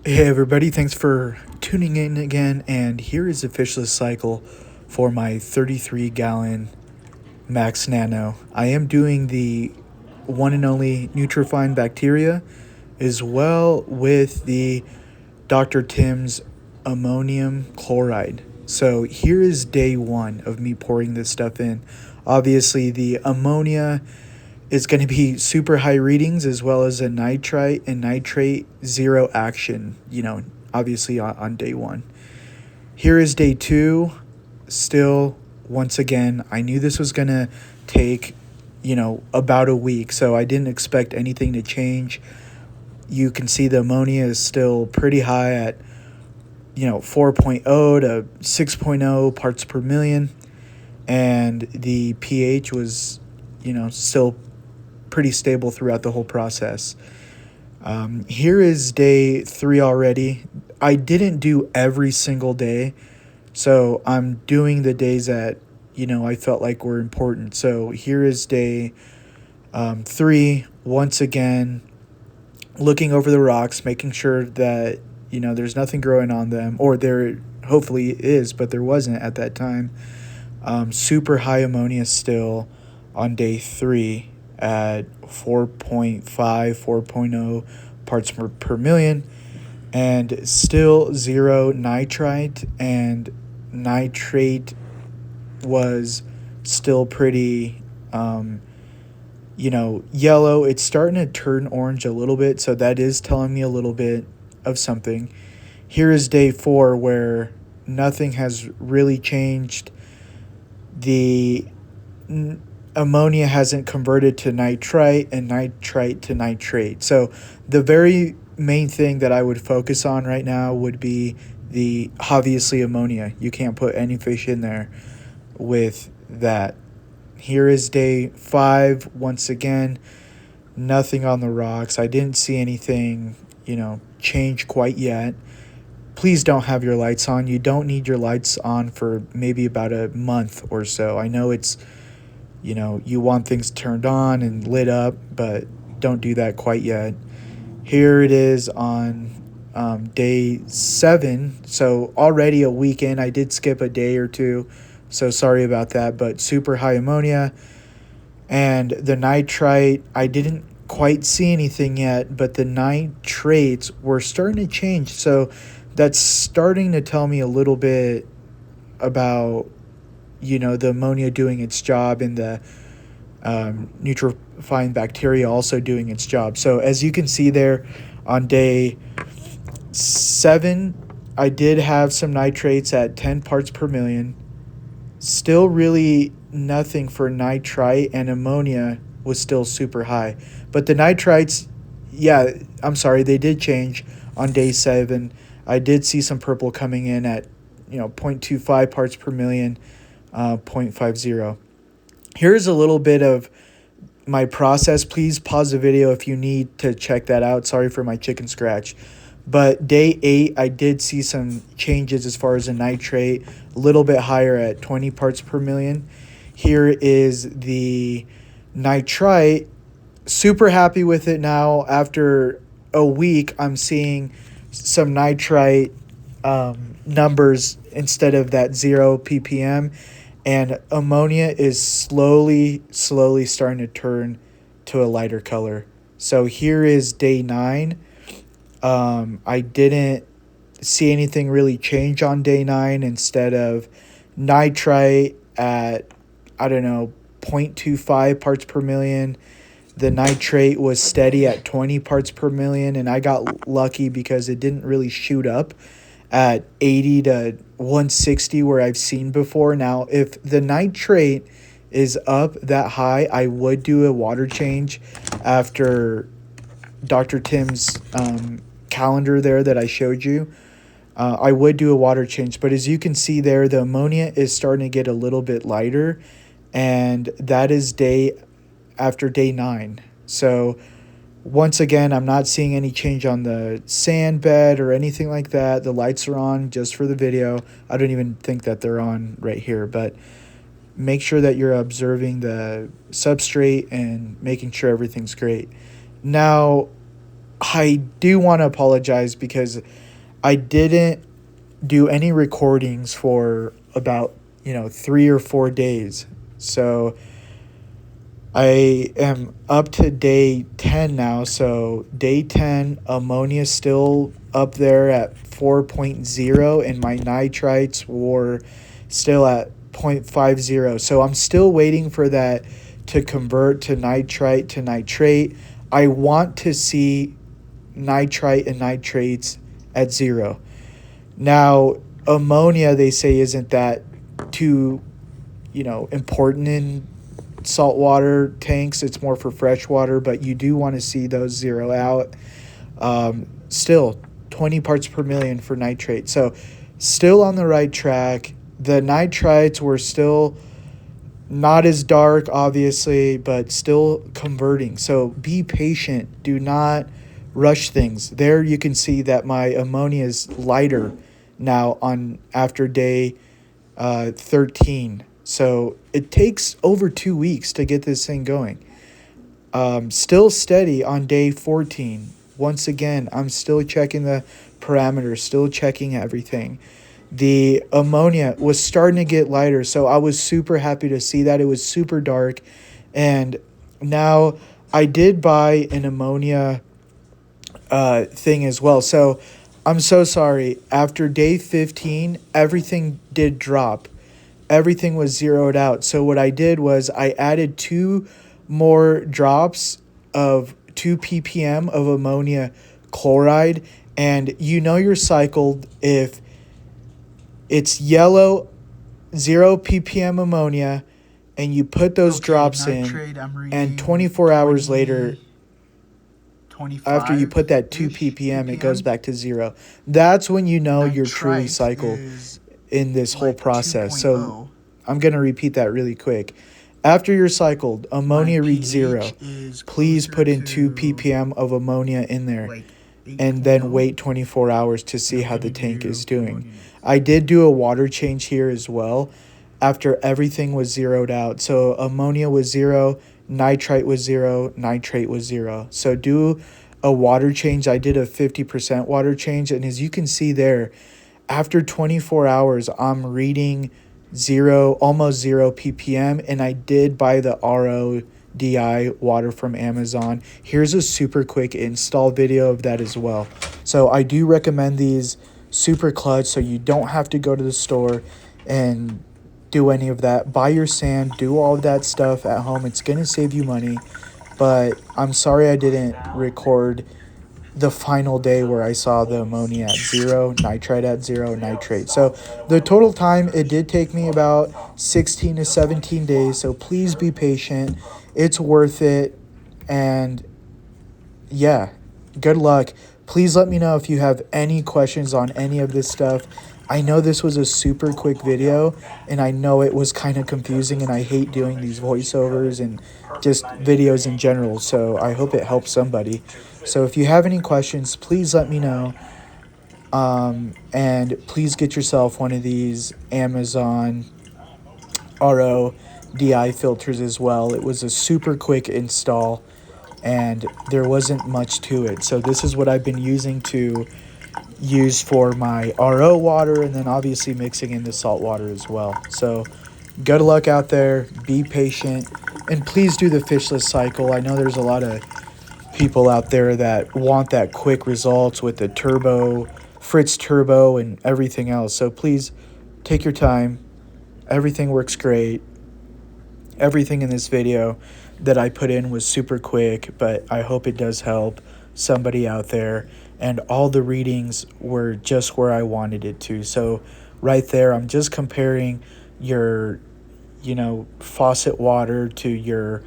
Hey everybody, thanks for tuning in again. And here is a fishless cycle for my 33-gallon Max Nano. I am doing the one and only Nutrifine bacteria as well with the Dr. Tim's ammonium chloride. So here is day one of me pouring this stuff in. Obviously, the ammonia is going to be super high readings as well as a nitrite and nitrate zero action, obviously on day one. Here is day two. Still, once again, I knew this was going to take, about a week, so I didn't expect anything to change. You can see the ammonia is still pretty high at, 4.0 to 6.0 parts per million. And the pH was, still pretty stable throughout the whole process. Here is day three already. I didn't do every single day, so I'm doing the days that I felt like were important. So here is day three. Once again, looking over the rocks, making sure that there's nothing growing on them, or there hopefully is, but there wasn't at that time. Super high ammonia still on day three at 4.5, 4.0 parts per million, and still zero nitrite, and nitrate was still pretty, yellow. It's starting to turn orange a little bit, so that is telling me a little bit of something. Here is day four where nothing has really changed. The ammonia hasn't converted to nitrite and nitrite to nitrate. So the very main thing that I would focus on right now would be the obviously ammonia. You can't put any fish in there with that. Here is day five. Once again, nothing on the rocks. I didn't see anything, change quite yet. Please don't have your lights on. You don't need your lights on for maybe about a month or so. I know it's, you want things turned on and lit up, but don't do that quite yet. Here it is on day seven. So already a weekend. I did skip a day or two, so sorry about that, but super high ammonia. And the nitrite, I didn't quite see anything yet, but the nitrates were starting to change. So that's starting to tell me a little bit about, the ammonia doing its job and the neutrifying bacteria also doing its job. So as you can see there on day seven, I did have some nitrates at 10 parts per million. Still really nothing for nitrite, and ammonia was still super high. But the nitrites, they did change on day seven. I did see some purple coming in at 0.25 parts per million, 0.50. Here's a little bit of my process. Please pause the video if you need to check that out. Sorry for my chicken scratch. But day eight, I did see some changes as far as the nitrate, a little bit higher at 20 parts per million. Here is the nitrite. Super happy with it now. After a week, I'm seeing some nitrite numbers instead of that 0 ppm, and ammonia is slowly starting to turn to a lighter color. So here is day nine. I didn't see anything really change on day nine. Instead of nitrite at 0.25 parts per million, the nitrate was steady at 20 parts per million, and I got lucky because it didn't really shoot up at 80 to 160 where I've seen before. Now, if the nitrate is up that high, I would do a water change after Dr. Tim's calendar there that I showed you. I would do a water change, but as you can see there, the ammonia is starting to get a little bit lighter, and that is day after day nine. So once again, I'm not seeing any change on the sand bed or anything like that. The lights are on just for the video. I don't even think that they're on right here, but make sure that you're observing the substrate and making sure everything's great. Now, I do want to apologize because I didn't do any recordings for about 3 or 4 days. So I am up to day 10 now. So day 10, ammonia still up there at 4.0, and my nitrites were still at 0.50. So I'm still waiting for that to convert to nitrite to nitrate. I want to see nitrite and nitrates at 0. Now, ammonia, they say, isn't that too, important in saltwater tanks. It's more for freshwater, but you do want to see those 0 out. Still, 20 parts per million for nitrate. So, still on the right track. The nitrites were still not as dark, obviously, but still converting. So, be patient. Do not rush things. There you can see that my ammonia is lighter now on after day 13. So it takes over 2 weeks to get this thing going. Still steady on day 14. Once again, I'm still checking the parameters, still checking everything. The ammonia was starting to get lighter, so I was super happy to see that. It was super dark. And now I did buy an ammonia thing as well. So I'm so sorry. After day 15, everything did drop. Everything was zeroed out. So what I did was I added 2 more drops of 2 ppm of ammonia chloride. And you're cycled if it's yellow 0 ppm ammonia and you put those drops nitrate, in, and 24 hours later, after you put that 2 ppm, it goes back to 0. That's when you're truly cycled in this whole process. 2.0. So I'm going to repeat that really quick. After you're cycled, ammonia reads 0. Please put in 2 ppm of ammonia in there, and then wait 24 hours to see how the tank is doing. I did do a water change here as well after everything was zeroed out. So ammonia was 0, nitrite was 0, nitrate was 0. So do a water change. I did a 50% water change, and as you can see there, after 24 hours, I'm reading 0, almost 0 ppm, and I did buy the RODI water from Amazon. Here's a super quick install video of that as well. So I do recommend these, super clutch, so you don't have to go to the store and do any of that. Buy your sand, do all of that stuff at home. It's going to save you money, but I'm sorry I didn't record the final day where I saw the ammonia at 0, nitrite at 0, nitrate. So the total time, it did take me about 16 to 17 days. So please be patient. It's worth it. And yeah, good luck. Please let me know if you have any questions on any of this stuff. I know this was a super quick video, and I know it was kind of confusing, and I hate doing these voiceovers and just videos in general, so I hope it helps somebody. So if you have any questions, please let me know, and please get yourself one of these Amazon RODI filters as well. It was a super quick install, and there wasn't much to it. So this is what I've been using to use for my RO water, and then obviously mixing in the salt water as well. So good luck out there, be patient, and please do the fishless cycle. I know there's a lot of people out there that want that quick results with the turbo, Fritz turbo, and everything else. So please take your time. Everything works great. Everything in this video that I put in was super quick, but I hope it does help somebody out there. And all the readings were just where I wanted it to. So right there, I'm just comparing your, faucet water to your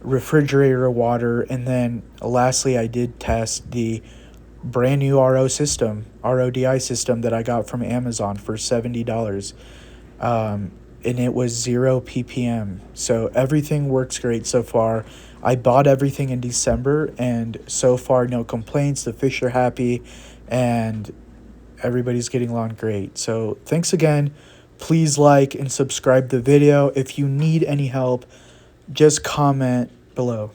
refrigerator water. And then lastly, I did test the brand new RODI system that I got from Amazon for $70. And it was 0 ppm. So everything works great so far. I bought everything in December, and so far no complaints. The fish are happy, and everybody's getting along great. So thanks again. Please like and subscribe the video. If you need any help, just comment below.